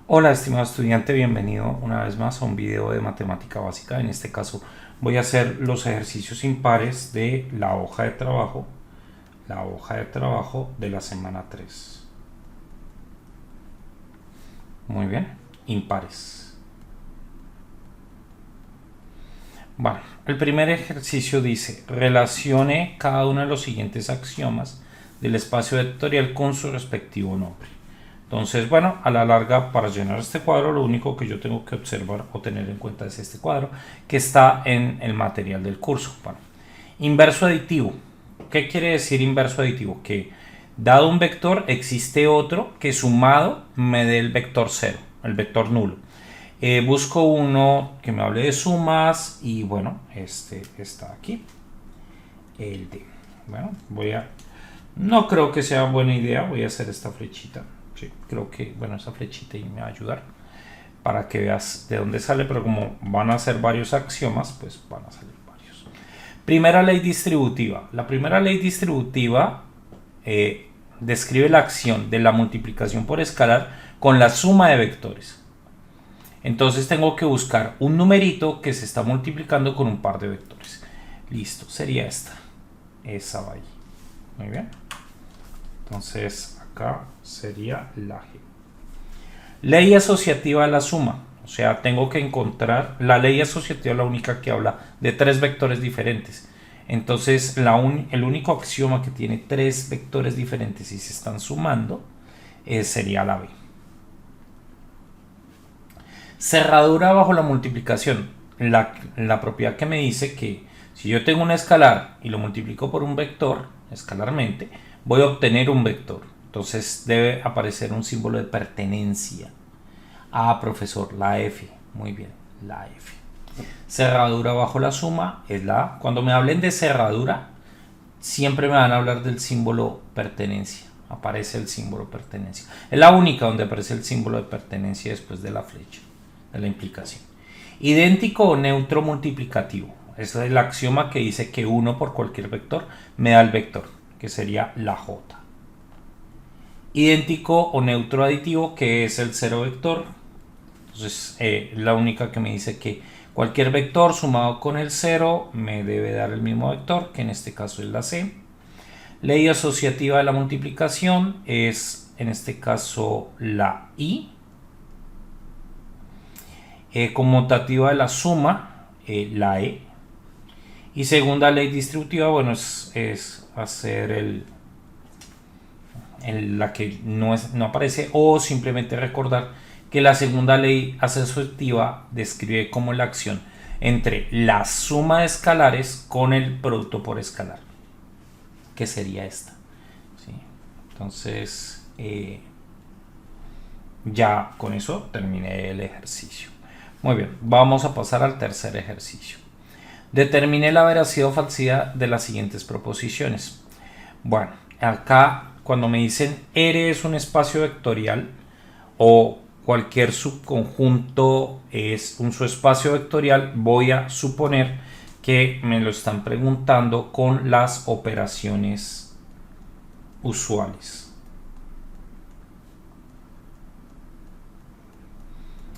Hola, estimado estudiante, bienvenido una vez más a un video de matemática básica. En este caso voy a hacer los ejercicios impares de la hoja de trabajo de la semana 3. Muy bien, impares. Bueno, el primer ejercicio dice, relacione cada uno de los siguientes axiomas del espacio vectorial con su respectivo nombre. Entonces, bueno, a la larga, para llenar este cuadro, lo único que yo tengo que observar o tener en cuenta es este cuadro que está en el material del curso. Bueno, inverso aditivo. ¿Qué quiere decir inverso aditivo? Que dado un vector, existe otro que sumado me dé el vector cero, el vector nulo. Busco uno que me hable de sumas y bueno, este está aquí, el D. Bueno, no creo que sea buena idea, voy a hacer esta flechita. Sí, creo que, bueno, esa flechita y me va a ayudar para que veas de dónde sale, pero como van a ser varios axiomas, pues van a salir varios. Primera ley distributiva. La primera ley distributiva describe la acción de la multiplicación por escalar con la suma de vectores. Entonces tengo que buscar un numerito que se está multiplicando con un par de vectores. Listo, sería esta. Esa va ahí. Muy bien. Entonces acá sería la G. Ley asociativa de la suma. O sea, tengo que encontrar la ley asociativa, la única que habla de tres vectores diferentes. Entonces el único axioma que tiene tres vectores diferentes y se están sumando sería la B. Cerradura bajo la multiplicación. La propiedad que me dice que si yo tengo un escalar y lo multiplico por un vector, escalarmente, voy a obtener un vector. Entonces debe aparecer un símbolo de pertenencia. Ah, profesor, la F. Muy bien, la F. Cerradura bajo la suma es la A. Cuando me hablen de cerradura, siempre me van a hablar del símbolo pertenencia. Aparece el símbolo pertenencia. Es la única donde aparece el símbolo de pertenencia después de la flecha, de la implicación. Idéntico o neutro multiplicativo. Ese es el axioma que dice que 1 por cualquier vector me da el vector, que sería la J. Idéntico o neutro aditivo, que es el cero vector. Entonces, la única que me dice que cualquier vector sumado con el 0 me debe dar el mismo vector, que en este caso es la C. Ley asociativa de la multiplicación es, en este caso, la I. Conmutativa de la suma, la E. Y segunda ley distributiva, bueno, es hacer la que no aparece, o simplemente recordar que la segunda ley asociativa describe como la acción entre la suma de escalares con el producto por escalar, que sería esta. ¿Sí? Entonces, ya con eso terminé el ejercicio. Muy bien, vamos a pasar al tercer ejercicio. Determine la veracidad o falsidad de las siguientes proposiciones. Bueno, acá cuando me dicen R es un espacio vectorial o cualquier subconjunto es un subespacio vectorial, voy a suponer que me lo están preguntando con las operaciones usuales.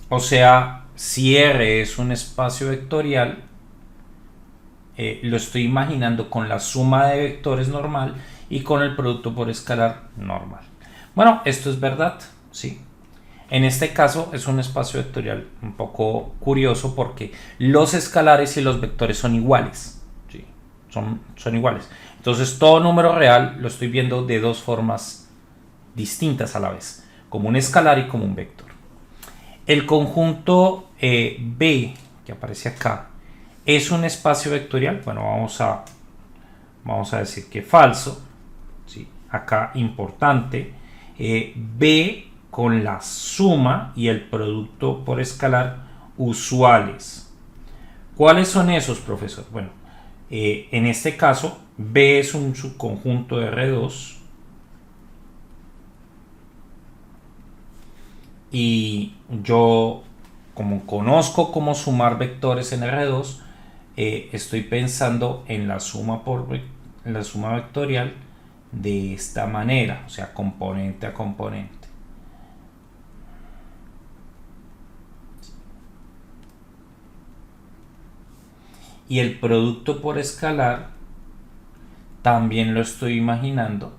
O sea, si R es un espacio vectorial, lo estoy imaginando con la suma de vectores normal y con el producto por escalar normal. Bueno, esto es verdad, sí. En este caso es un espacio vectorial un poco curioso porque los escalares y los vectores son iguales. ¿Sí? Son iguales. Entonces todo número real lo estoy viendo de dos formas distintas a la vez, como un escalar y como un vector. El conjunto B que aparece acá es un espacio vectorial. Bueno, vamos a decir que falso. ¿Sí? Acá importante. B con la suma y el producto por escalar usuales. ¿Cuáles son esos, profesor? Bueno, en este caso, B es un subconjunto de R2 y yo, como conozco cómo sumar vectores en R2, estoy pensando en la suma vectorial de esta manera, o sea, componente a componente. y el producto por escalar también lo estoy imaginando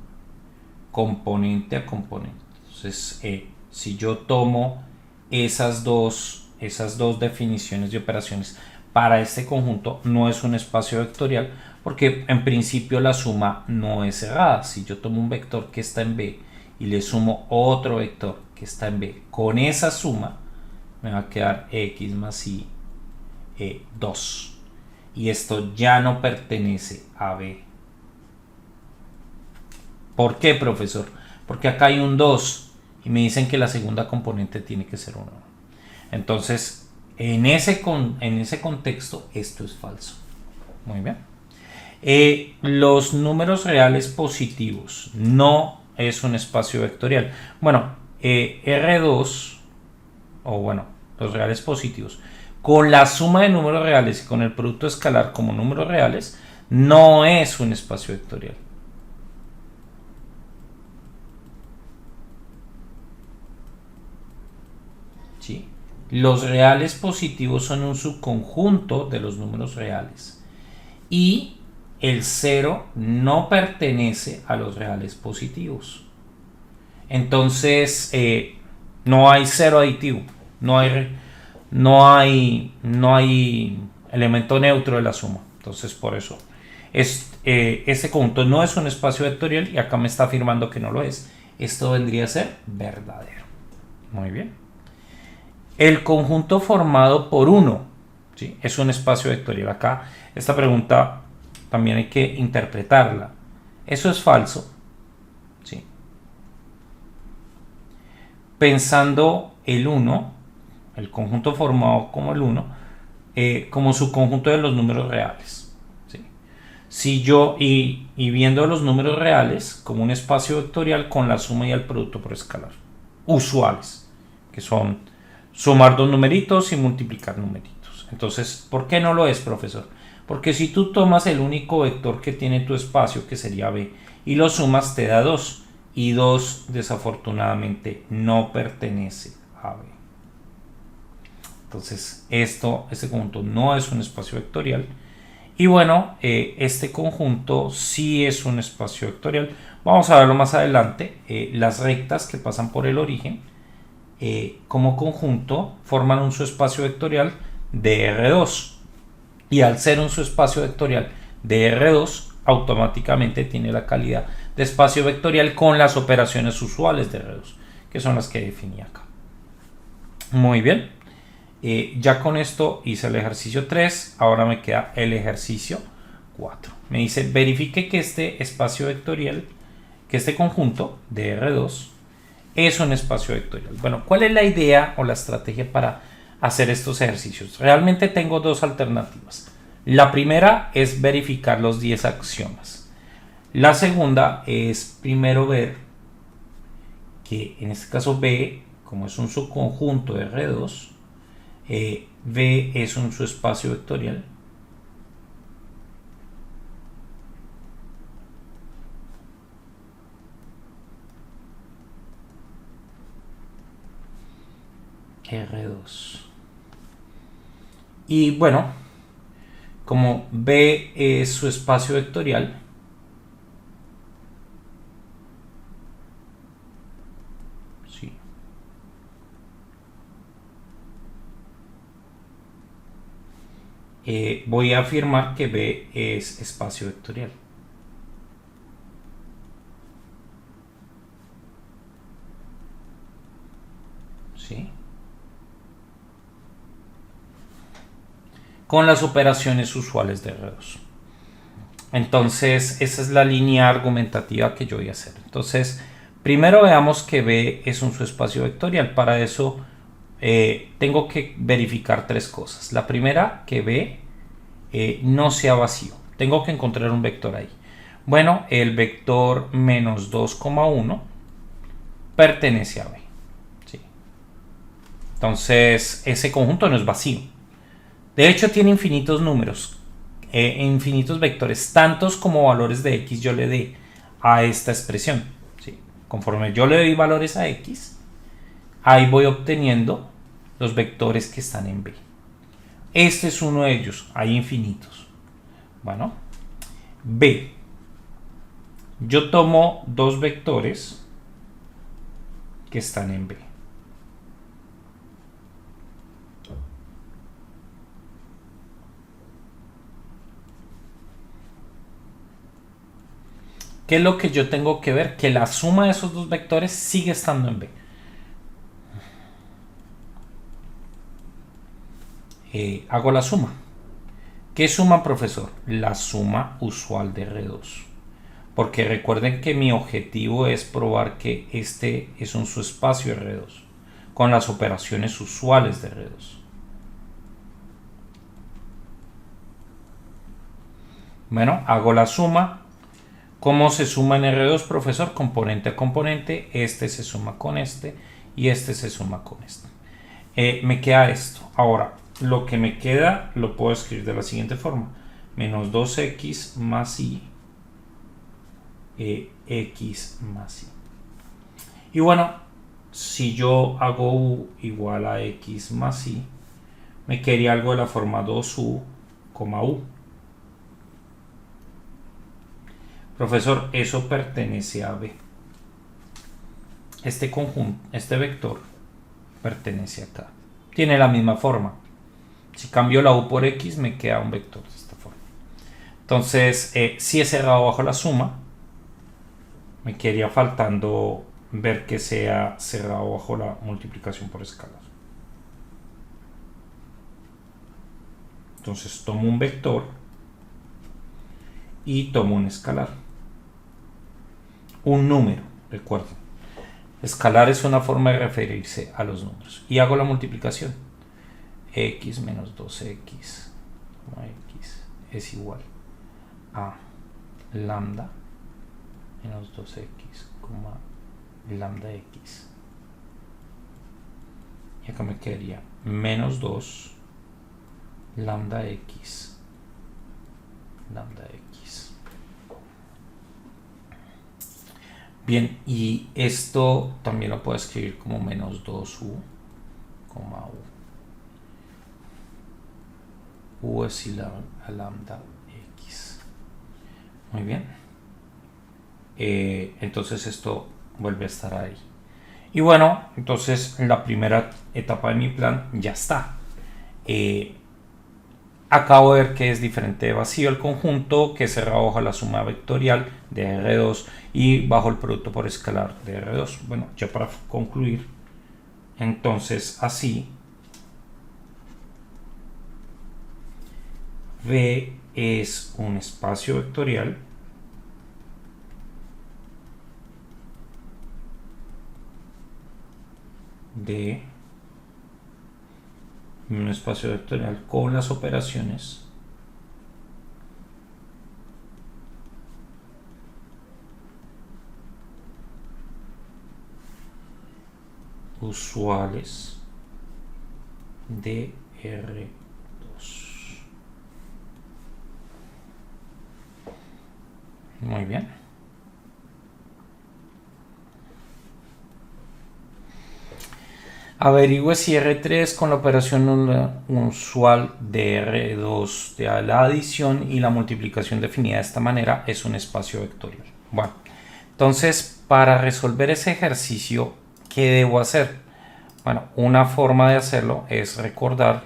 componente a componente. Entonces, si yo tomo esas dos definiciones de operaciones para este conjunto, no es un espacio vectorial porque en principio la suma no es cerrada. Si yo tomo un vector que está en B y le sumo otro vector que está en B, con esa suma me va a quedar x más y 2. Y esto ya no pertenece a B. ¿Por qué, profesor? Porque acá hay un 2 y me dicen que la segunda componente tiene que ser 1. Entonces, en ese contexto, esto es falso. Muy bien. Los números reales positivos no es un espacio vectorial. Bueno, R2, o bueno, los reales positivos, con la suma de números reales y con el producto escalar como números reales, no es un espacio vectorial. ¿Sí? Los reales positivos son un subconjunto de los números reales y el 0 no pertenece a los reales positivos. Entonces no hay 0 aditivo, no hay elemento neutro de la suma. Entonces por eso ese conjunto no es un espacio vectorial y acá me está afirmando que no lo es. Esto vendría a ser verdadero. Muy bien. El conjunto formado por 1, ¿sí?, es un espacio vectorial. Acá esta pregunta también hay que interpretarla. Eso es falso, ¿sí? Pensando el 1, el conjunto formado como el 1, como subconjunto de los números reales, ¿sí? Si yo, y viendo los números reales como un espacio vectorial con la suma y el producto por escalar, usuales, que son sumar dos numeritos y multiplicar numeritos. Entonces, ¿por qué no lo es, profesor? Porque si tú tomas el único vector que tiene tu espacio, que sería B, y lo sumas, te da 2. Y 2, desafortunadamente, no pertenece a B. Entonces, este conjunto no es un espacio vectorial. Y bueno, este conjunto sí es un espacio vectorial. Vamos a verlo más adelante. Las rectas que pasan por el origen, como conjunto, forman un subespacio vectorial de R2. Y al ser un subespacio vectorial de R2, automáticamente tiene la calidad de espacio vectorial con las operaciones usuales de R2, que son las que definí acá. Muy bien. Ya con esto hice el ejercicio 3, ahora me queda el ejercicio 4. Me dice, verifique que este espacio vectorial, que este conjunto de R2 es un espacio vectorial. Bueno, ¿cuál es la idea o la estrategia para hacer estos ejercicios? Realmente tengo dos alternativas. La primera es verificar los 10 axiomas. La segunda es primero ver que en este caso B, como es un subconjunto de R2, B es un subespacio vectorial. R2. Y bueno, como B es su espacio vectorial, sí, voy a afirmar que B es espacio vectorial. ¿Sí? Con las operaciones usuales de R2. Entonces, esa es la línea argumentativa que yo voy a hacer. Entonces, primero veamos que B es un subespacio vectorial. Para eso tengo que verificar tres cosas. La primera, que B no sea vacío. Tengo que encontrar un vector ahí. Bueno, el vector menos 2,1 pertenece a B. ¿Sí? Entonces, ese conjunto no es vacío. De hecho, tiene infinitos números, infinitos vectores, tantos como valores de x yo le dé a esta expresión. ¿Sí? Conforme yo le doy valores a x, ahí voy obteniendo los vectores que están en B. Este es uno de ellos, hay infinitos. Bueno, B. Yo tomo dos vectores que están en B. ¿Qué es lo que yo tengo que ver? Que la suma de esos dos vectores sigue estando en B. Hago la suma. ¿Qué suma, profesor? La suma usual de R2. Porque recuerden que mi objetivo es probar que este es un subespacio R2 con las operaciones usuales de R2. Bueno, hago la suma. ¿Cómo se suma en R2, profesor? Componente a componente. Este se suma con este y este se suma con este. Me queda esto. Ahora, lo que me queda lo puedo escribir de la siguiente forma. Menos 2x más y x más y. Y bueno, si yo hago u igual a x más y, me quedaría algo de la forma 2u, u. Profesor, eso pertenece a B. Este conjunto, este vector, pertenece acá. Tiene la misma forma. Si cambio la u por x, me queda un vector de esta forma. Entonces, si he cerrado bajo la suma, me quedaría faltando ver que sea cerrado bajo la multiplicación por escalar. Entonces, tomo un vector y tomo un escalar. Un número, recuerden. Escalar es una forma de referirse a los números. Y hago la multiplicación. X menos 2x, x es igual a lambda menos 2x, lambda x. Y acá me quedaría menos 2 lambda x, lambda x. Bien, y esto también lo puedo escribir como menos 2u, u. U es igual a lambda x. Muy bien. Entonces esto vuelve a estar ahí. Y bueno, entonces la primera etapa de mi plan ya está. Acabo de ver que es diferente de vacío el conjunto, que es cerrado bajo la suma vectorial de R2 y bajo el producto por escalar de R2. Bueno, ya para concluir, entonces así V es un espacio vectorial de un espacio vectorial con las operaciones usuales de R2. Muy bien. Averigüe si R3 con la operación usual de R2 de la adición y la multiplicación definida de esta manera es un espacio vectorial. Bueno, entonces para resolver ese ejercicio, ¿qué debo hacer? Bueno, una forma de hacerlo es recordar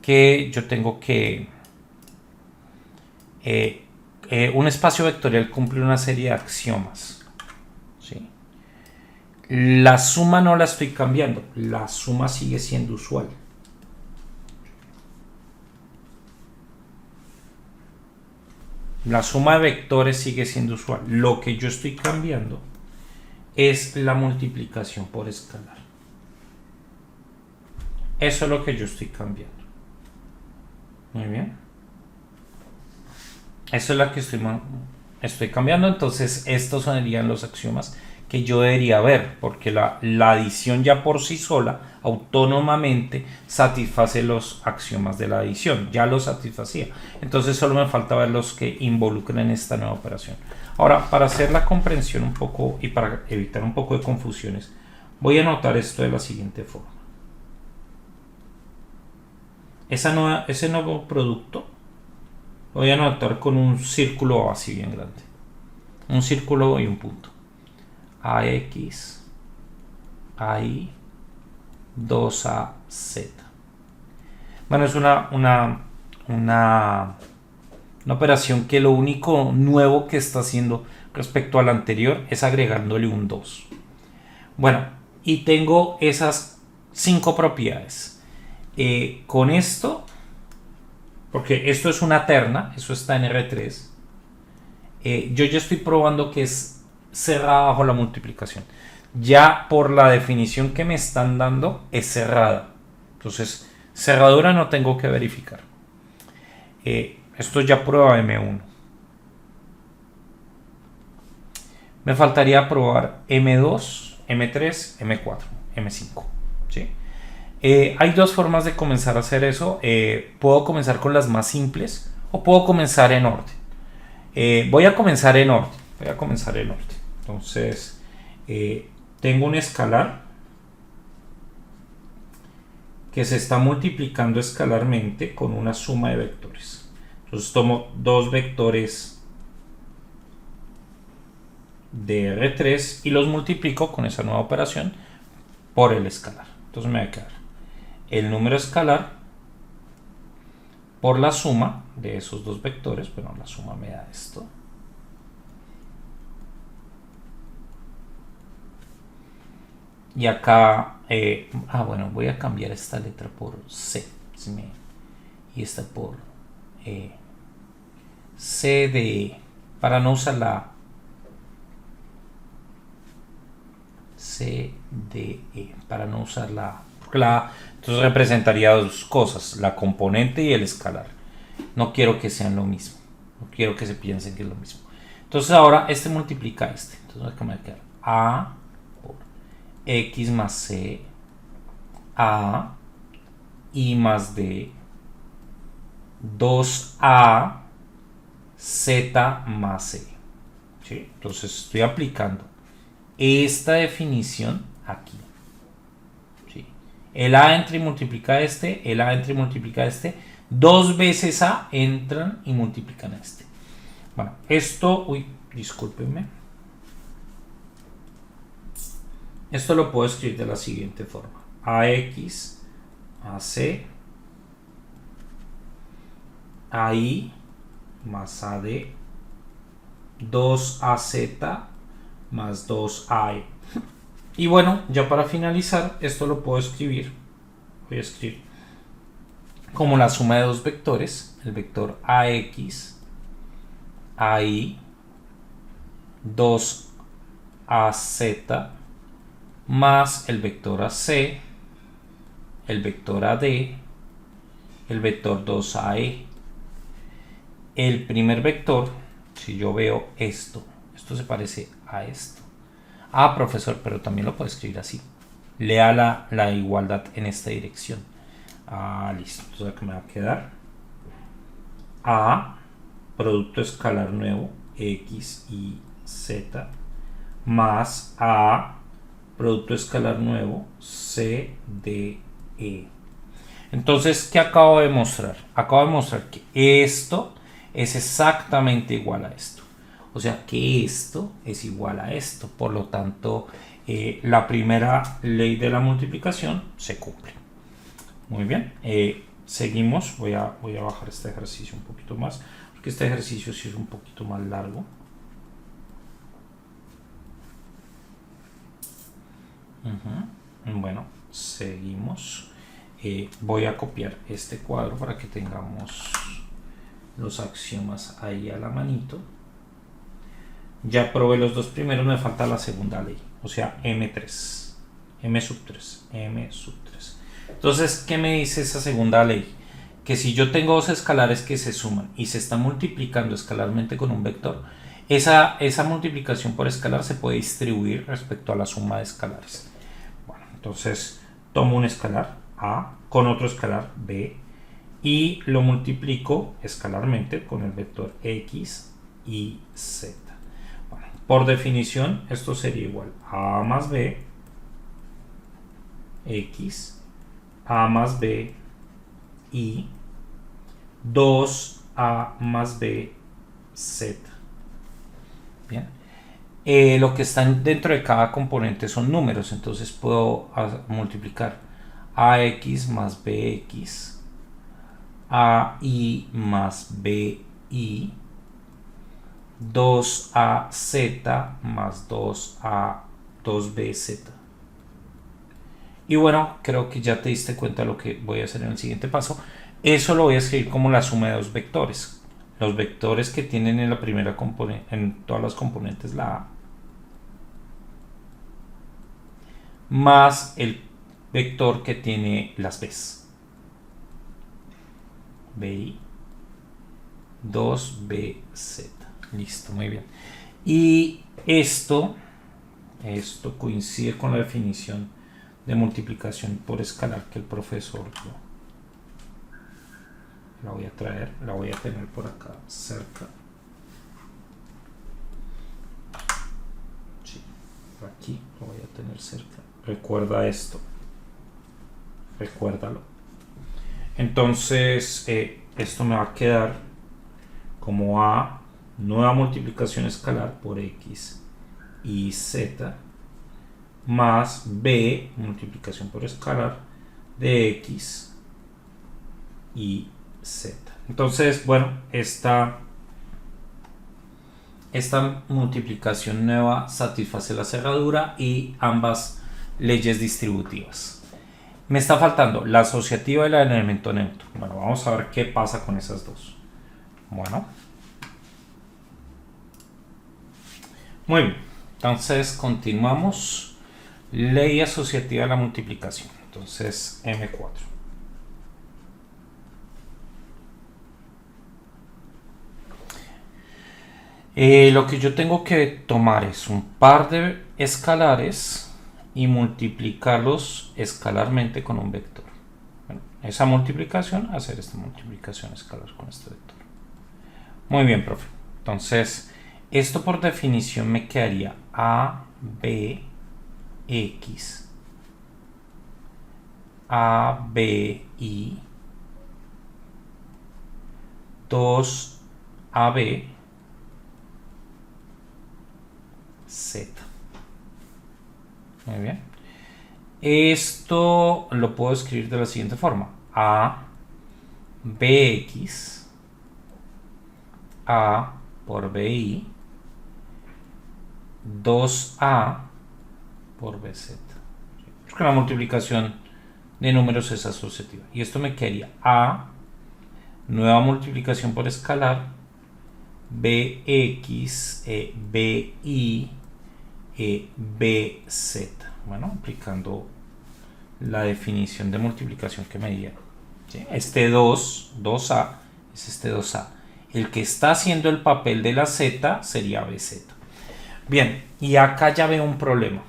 que yo tengo que un espacio vectorial cumple una serie de axiomas. ¿Sí? La suma no la estoy cambiando, la suma sigue siendo usual. La suma de vectores sigue siendo usual. Lo que yo estoy cambiando es la multiplicación por escalar. Eso es lo que yo estoy cambiando. Muy bien. Eso es lo que estoy cambiando. Entonces estos serían los axiomas que yo debería ver, porque la adición ya por sí sola autónomamente satisface los axiomas de la adición, ya los satisfacía. Entonces solo me falta ver los que involucran esta nueva operación. Ahora, para hacer la comprensión un poco y para evitar un poco de confusiones, voy a anotar esto de la siguiente forma. ese nuevo producto lo voy a anotar con un círculo así bien grande. Un círculo y un punto. AX, AI, 2AZ. Bueno, es una operación que lo único nuevo que está haciendo respecto a la anterior es agregándole un 2. Bueno, y tengo esas 5 propiedades. Con esto, porque esto es una terna, eso está en R3, yo ya estoy probando que es cerrada bajo la multiplicación. Ya por la definición que me están dando es cerrada. Entonces, cerradura no tengo que verificar. Esto ya prueba M1. Me faltaría probar M2, M3, M4, M5. ¿Sí? Hay dos formas de comenzar a hacer eso. Puedo comenzar con las más simples o puedo comenzar en orden. Voy a comenzar en orden. Entonces, tengo un escalar que se está multiplicando escalarmente con una suma de vectores. Entonces tomo dos vectores de R3 y los multiplico con esa nueva operación por el escalar. Entonces me va a quedar el número escalar por la suma de esos dos vectores. Bueno, la suma me da esto. Y acá, bueno, voy a cambiar esta letra por C. Y esta por C de E, para no usar la C de E, para no usar la, porque entonces representaría dos cosas, la componente y el escalar. No quiero que sean lo mismo, no quiero que se piensen que es lo mismo. Entonces ahora este multiplica este, entonces acá me va a quedar A por X más C, A, I más D, 2A, Z más C. ¿Sí? Entonces estoy aplicando esta definición aquí. ¿Sí? El A entra y multiplica este, el A entra y multiplica este. Dos veces A entran y multiplican este. Bueno, esto, discúlpenme. Esto lo puedo escribir de la siguiente forma. AX, AC, AI más AD, 2AZ más 2AE. Y bueno, ya para finalizar, esto lo puedo escribir. Voy a escribir como la suma de dos vectores. El vector AX, AI, 2AZ más el vector AC, el vector AD, el vector 2AE. El primer vector, si yo veo esto se parece a esto. Ah, profesor, pero también lo puedo escribir así. Lea la igualdad en esta dirección. Ah, listo. Entonces acá me va a quedar A, producto escalar nuevo, X y Z, más A, producto escalar nuevo, C, D, E. Entonces, ¿qué acabo de mostrar? Acabo de mostrar que esto es exactamente igual a esto. O sea que esto es igual a esto. Por lo tanto, la primera ley de la multiplicación se cumple. Muy bien. Seguimos. Voy a bajar este ejercicio un poquito más, porque este ejercicio sí es un poquito más largo. Bueno, seguimos. Voy a copiar este cuadro para que tengamos los axiomas ahí a la manito. Ya probé los dos primeros, me falta la segunda ley, o sea M3, M sub 3. Entonces, ¿qué me dice esa segunda ley? Que si yo tengo dos escalares que se suman y se están multiplicando escalarmente con un vector, esa multiplicación por escalar se puede distribuir respecto a la suma de escalares. Bueno, entonces tomo un escalar A con otro escalar B y lo multiplico escalarmente con el vector X y Z. Bueno, por definición esto sería igual a A más B X, A más B y 2a más b z. Bien. Lo que están dentro de cada componente son números, entonces puedo multiplicar ax más bx, ai más bi, 2az más 2bz. Y bueno, creo que ya te diste cuenta de lo que voy a hacer en el siguiente paso. Eso lo voy a escribir como la suma de dos vectores. Los vectores que tienen en la primera componente, en todas las componentes la a, más el vector que tiene las b's. bi 2bz. Listo, muy bien. Y esto coincide con la definición de multiplicación por escalar que el profesor dio. La voy a traer, la voy a tener por acá cerca. Sí, por aquí lo voy a tener cerca. Recuerda esto. Recuérdalo. Entonces, esto me va a quedar como a nueva multiplicación escalar por x y z más b multiplicación por escalar de x y z. Entonces, bueno, esta multiplicación nueva satisface la cerradura y ambas leyes distributivas. Me está faltando la asociativa y la del elemento neutro. Bueno, vamos a ver qué pasa con esas dos. Bueno. Muy bien. Entonces, continuamos. Ley asociativa de la multiplicación. Entonces, M4. Lo que yo tengo que tomar es un par de escalares y multiplicarlos escalarmente con un vector. Bueno, esa multiplicación, hacer esta multiplicación escalar con este vector. Muy bien, profe. Entonces, esto por definición me quedaría a, b, x, a, b, y 2ab z. Muy bien. Esto lo puedo escribir de la siguiente forma: a bx, a por bi, 2a por bz. Porque la multiplicación de números es asociativa. Y esto me quedaría a, nueva multiplicación por escalar, bx, bi, bz. Bueno, aplicando la definición de multiplicación que me dieron. ¿Sí? Este 2a, es este 2a. El que está haciendo el papel de la z sería bz. Bien, y acá ya veo un problema.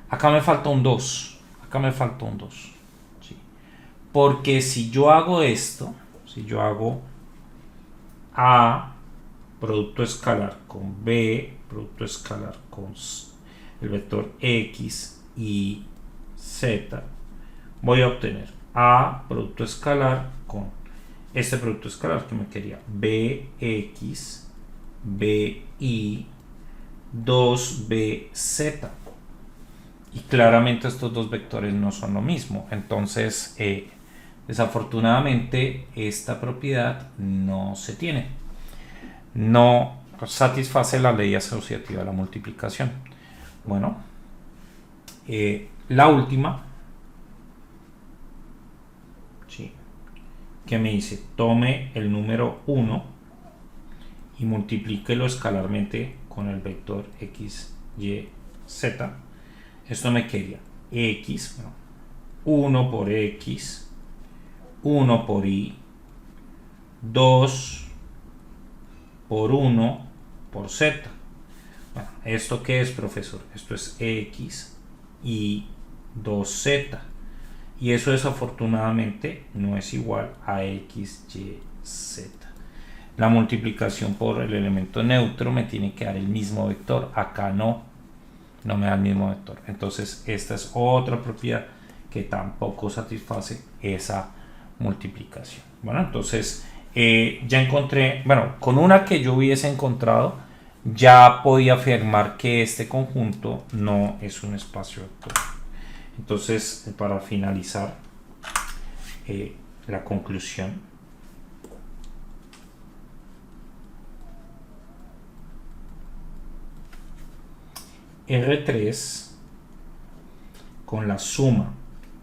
Acá me falta un 2. ¿Sí? Porque si yo hago esto, si yo hago a producto escalar con b, producto escalar con el vector x y z, voy a obtener a producto escalar con este producto escalar que me quería bx, bi, 2bz. Y claramente estos dos vectores no son lo mismo. Entonces, desafortunadamente, esta propiedad no se tiene. No satisface la ley asociativa de la multiplicación. Bueno, la última, ¿sí?, que me dice, tome el número 1 y multiplíquelo escalarmente con el vector x, y, z. Esto me quedaría x, bueno, 1 por x, 1 por y, 2 por 1 por z. Bueno, ¿esto qué es, profesor? Esto es x y 2z. Y eso desafortunadamente no es igual a x, y, z. La multiplicación por el elemento neutro me tiene que dar el mismo vector. Acá no me da el mismo vector. Entonces esta es otra propiedad que tampoco satisface esa multiplicación. Bueno, entonces ya encontré, bueno, con una que yo hubiese encontrado, ya podía afirmar que este conjunto no es un espacio vectorial. Entonces, para finalizar, la conclusión. R3 con la suma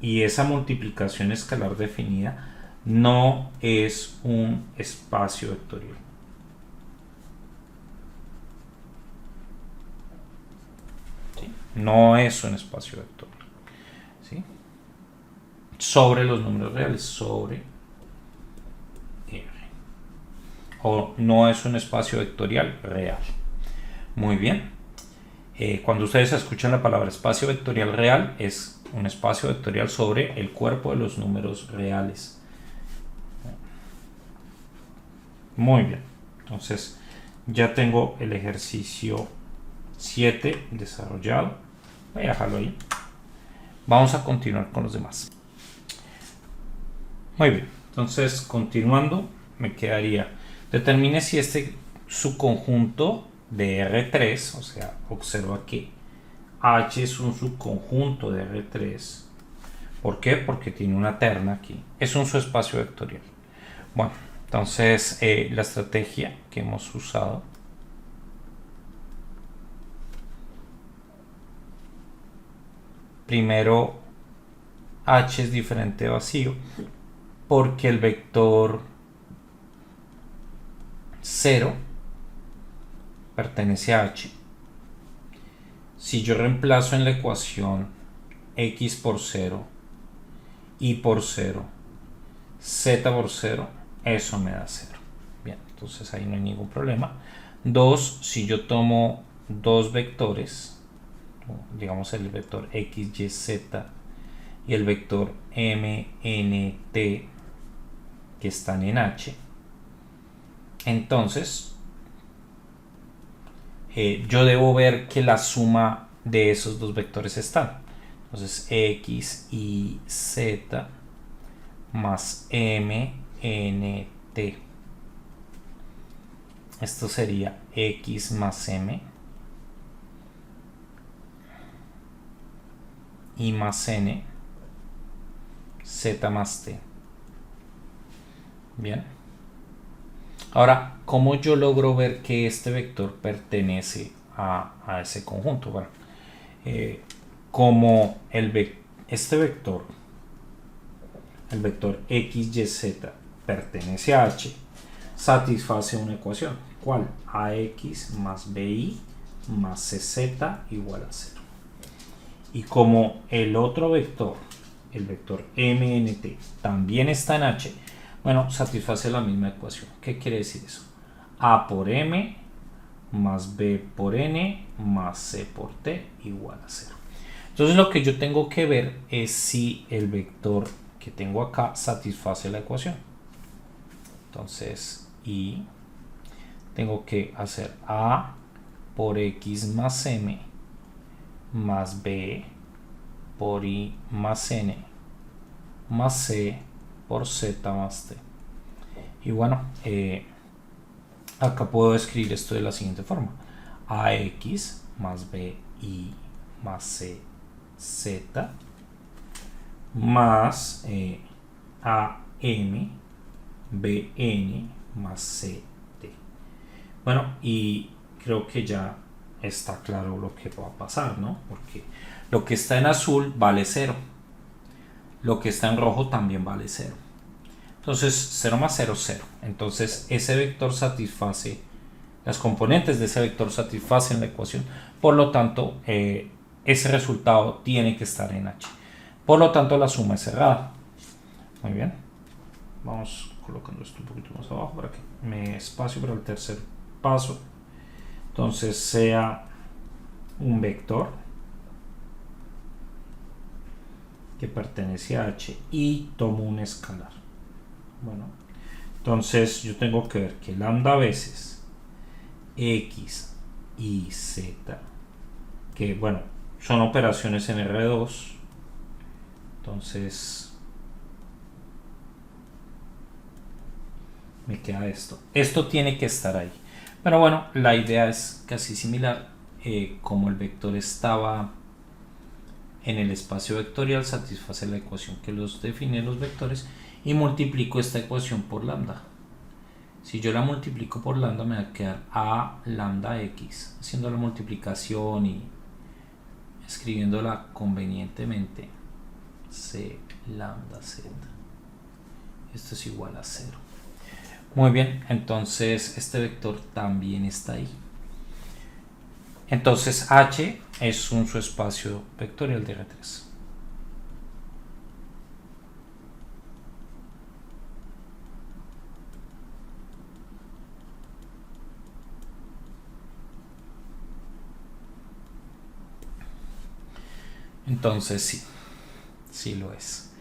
y esa multiplicación escalar definida no es un espacio vectorial. ¿Sí? No es un espacio vectorial. ¿Sí? Sobre los números reales, sobre R. O no es un espacio vectorial real. Muy bien. Cuando ustedes escuchan la palabra espacio vectorial real, es un espacio vectorial sobre el cuerpo de los números reales. Muy bien. Entonces, ya tengo el ejercicio 7 desarrollado. Voy a dejarlo ahí. Vamos a continuar con los demás. Muy bien. Entonces, continuando, me quedaría, determine si este subconjunto de R3, o sea, observa que H es un subconjunto de R3. ¿Por qué? Porque tiene una terna aquí. Es un subespacio vectorial. Bueno, entonces la estrategia que hemos usado primero, H es diferente de vacío porque el vector 0 pertenece a H. Si yo reemplazo en la ecuación X por 0, Y por 0, Z por 0, eso me da 0. Bien, entonces ahí no hay ningún problema. 2, si yo tomo dos vectores, digamos el vector X, Y, Z y el vector M, N, T, que están en H, entonces yo debo ver que la suma de esos dos vectores están. Entonces X y Z más M, N, T. Esto sería X más M y más N, Z más T. Bien. Ahora, ¿cómo yo logro ver que este vector pertenece a ese conjunto? Bueno, como este vector, el vector X, Y, Z, pertenece a H, satisface una ecuación. ¿Cuál? AX más BY más CZ igual a 0. Y como el otro vector, el vector MNT, también está en H, bueno, satisface la misma ecuación. ¿Qué quiere decir eso? A por M más B por N más C por T igual a 0. Entonces lo que yo tengo que ver es si el vector que tengo acá satisface la ecuación. Entonces, y tengo que hacer A por X más M más B por Y más N más C por Z más T. Y bueno, acá puedo escribir esto de la siguiente forma: AX más BY más CZ más AM BN más CT. Bueno, y creo que ya está claro lo que va a pasar, ¿no? Porque lo que está en azul vale 0. Lo que está en rojo también vale 0. Entonces 0 más 0, 0. Entonces ese vector satisface, las componentes de ese vector satisfacen la ecuación. Por lo tanto, ese resultado tiene que estar en H. Por lo tanto, la suma es cerrada. Muy bien. Vamos colocando esto un poquito más abajo para que me dé espacio para el tercer paso. Entonces sea un vector que pertenece a H y tomo un escalar. Bueno, entonces yo tengo que ver que lambda veces X y Z, que bueno, son operaciones en R2. Entonces me queda esto. Esto tiene que estar ahí. Pero bueno, la idea es casi similar. Como el vector estaba en el espacio vectorial, satisface la ecuación que los define los vectores y multiplico esta ecuación por lambda. Si yo la multiplico por lambda me va a quedar a lambda x, haciendo la multiplicación y escribiéndola convenientemente, c lambda z. Esto es igual a 0. Muy bien, entonces este vector también está ahí. Entonces H es un subespacio vectorial de R3. Entonces sí lo es.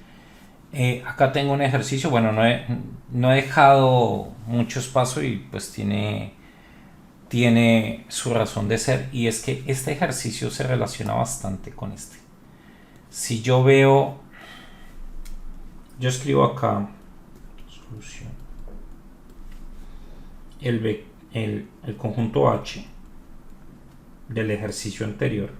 Acá tengo un ejercicio, bueno, no he dejado mucho espacio y pues tiene su razón de ser, y es que este ejercicio se relaciona bastante con este. Si yo veo, yo escribo acá solución, el conjunto H del ejercicio anterior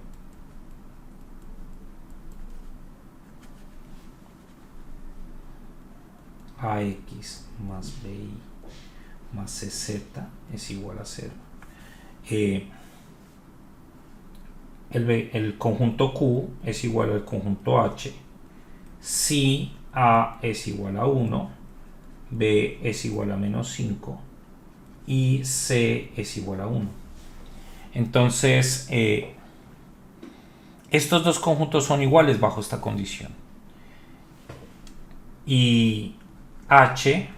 AX más BI más CZ es igual a 0. El conjunto Q es igual al conjunto H si A es igual a 1, B es igual a menos 5 y C es igual a 1. Entonces estos dos conjuntos son iguales bajo esta condición y H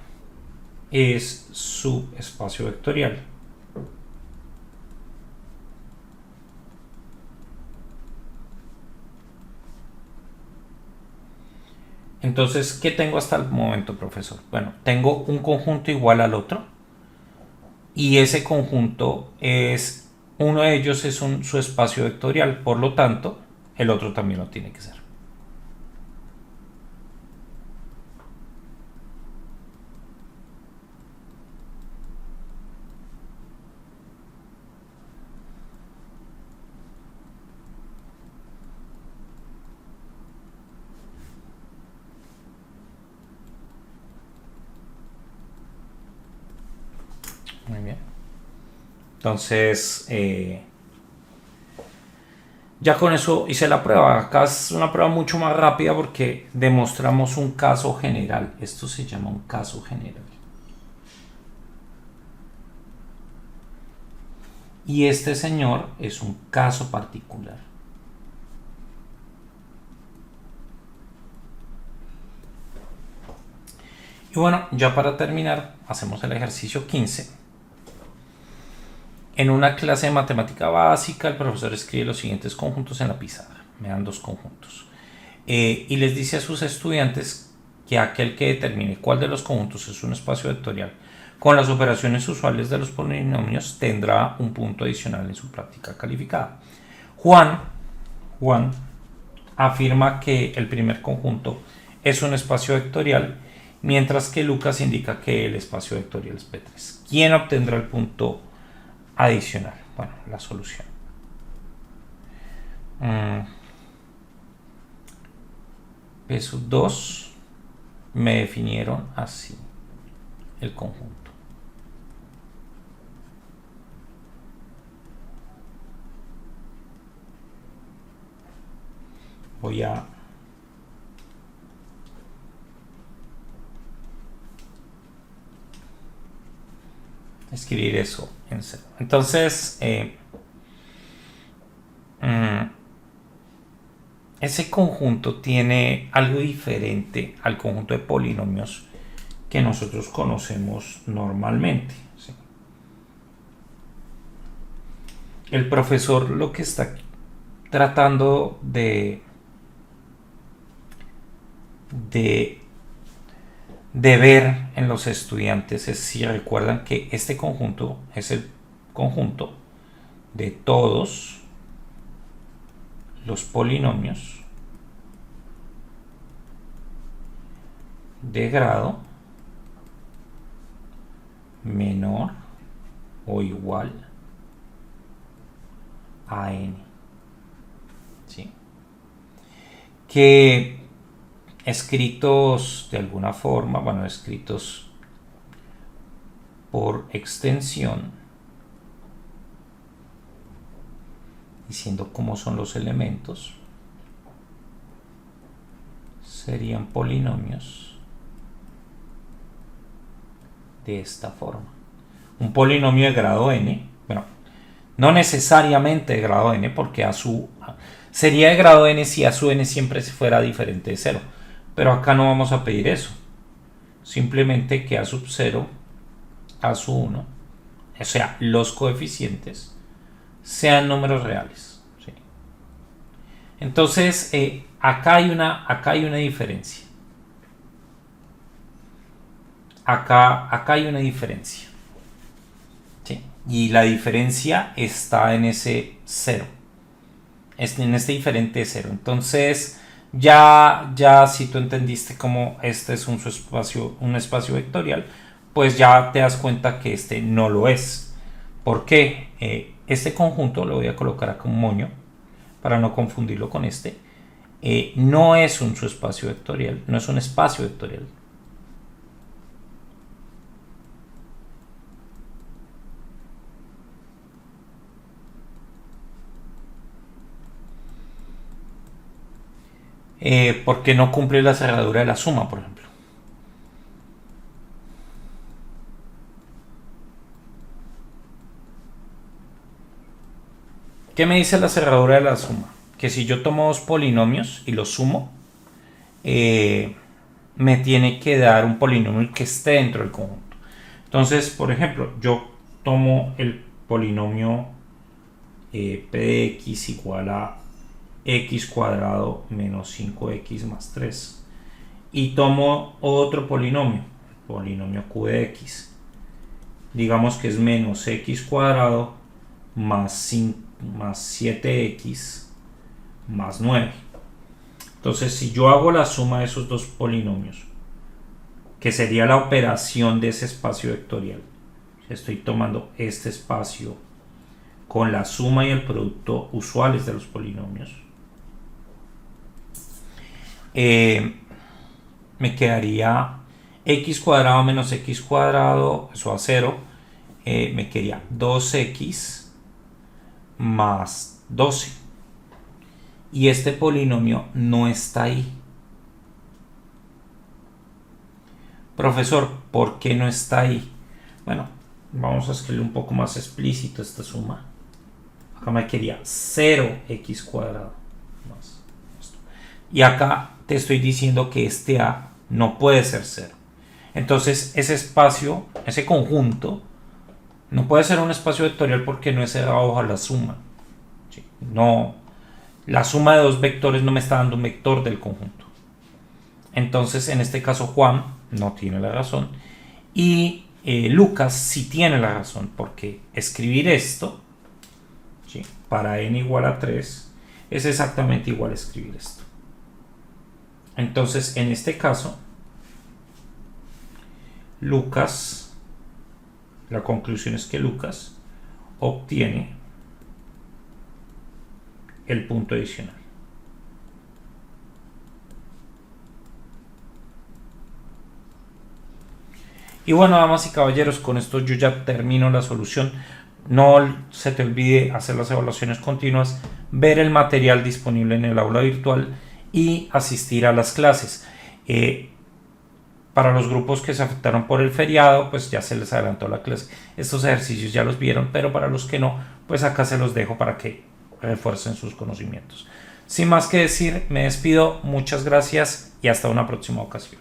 es subespacio vectorial. Entonces, ¿qué tengo hasta el momento, profesor? Bueno, tengo un conjunto igual al otro y ese conjunto uno de ellos es un subespacio vectorial, por lo tanto, el otro también lo tiene que ser. Muy bien. Entonces, ya con eso hice la prueba. Acá es una prueba mucho más rápida porque demostramos un caso general. Esto se llama un caso general. Y este señor es un caso particular. Y bueno, ya para terminar, hacemos el ejercicio 15. En una clase de matemática básica, el profesor escribe los siguientes conjuntos en la pizarra. Me dan dos conjuntos. Y les dice a sus estudiantes que aquel que determine cuál de los conjuntos es un espacio vectorial con las operaciones usuales de los polinomios tendrá un punto adicional en su práctica calificada. Juan afirma que el primer conjunto es un espacio vectorial, mientras que Lucas indica que el espacio vectorial es P3. ¿Quién obtendrá el punto adicional? Bueno, la solución. P sub 2 me definieron así el conjunto. Voy a escribir eso en cero. Entonces, ese conjunto tiene algo diferente al conjunto de polinomios que nosotros conocemos normalmente. ¿Sí? El profesor lo que está tratando de ver en los estudiantes es si recuerdan que este conjunto es el conjunto de todos los polinomios de grado menor o igual a n. ¿Sí? Que escritos de alguna forma, bueno, escritos por extensión, diciendo cómo son los elementos, serían polinomios de esta forma. Un polinomio de grado n, bueno, no necesariamente de grado n, porque sería de grado n si a su n siempre fuera diferente de 0, pero acá no vamos a pedir eso, simplemente que a sub 0, a sub 1, o sea, los coeficientes sean números reales, ¿sí? Entonces acá hay una diferencia. Acá hay una diferencia, ¿sí? Y la diferencia está en ese 0, en este diferente de 0. Entonces ya si tú entendiste cómo este es un espacio vectorial, pues ya te das cuenta que este no lo es. ¿Por qué? Este conjunto lo voy a colocar acá un moño para no confundirlo con este. No es un subespacio vectorial, no es un espacio vectorial. Porque no cumple la cerradura de la suma, por ejemplo. ¿Qué me dice la cerradura de la suma? Que si yo tomo dos polinomios y los sumo, me tiene que dar un polinomio que esté dentro del conjunto. Entonces, por ejemplo, yo tomo el polinomio p de x igual a x cuadrado menos 5x más 3, y tomo otro polinomio, el polinomio q de x, digamos que es menos x cuadrado más 7x más 9. Entonces, si yo hago la suma de esos dos polinomios, que sería la operación de ese espacio vectorial, estoy tomando este espacio con la suma y el producto usuales de los polinomios, me quedaría x cuadrado menos x cuadrado, eso a 0, me quedaría 2x más 12. Y este polinomio no está ahí. Profesor, ¿por qué no está ahí? Bueno, vamos a escribir un poco más explícito esta suma. Acá me quedaría 0x cuadrado más esto. Y acá te estoy diciendo que este a no puede ser 0. Entonces ese espacio, ese conjunto, no puede ser un espacio vectorial porque no es cerrado bajo la suma. ¿Sí? No, la suma de dos vectores no me está dando un vector del conjunto. Entonces en este caso Juan no tiene la razón y Lucas sí tiene la razón, porque escribir esto, ¿sí?, para n igual a 3 es exactamente igual a escribir esto. Entonces en este caso Lucas, la conclusión es que Lucas obtiene el punto adicional. Y bueno, damas y caballeros, con esto yo ya termino la solución. No se te olvide hacer las evaluaciones continuas, ver el material disponible en el aula virtual y asistir a las clases. Para los grupos que se afectaron por el feriado, pues ya se les adelantó la clase. Estos ejercicios ya los vieron, pero para los que no, pues acá se los dejo para que refuercen sus conocimientos. Sin más que decir, me despido. Muchas gracias y hasta una próxima ocasión.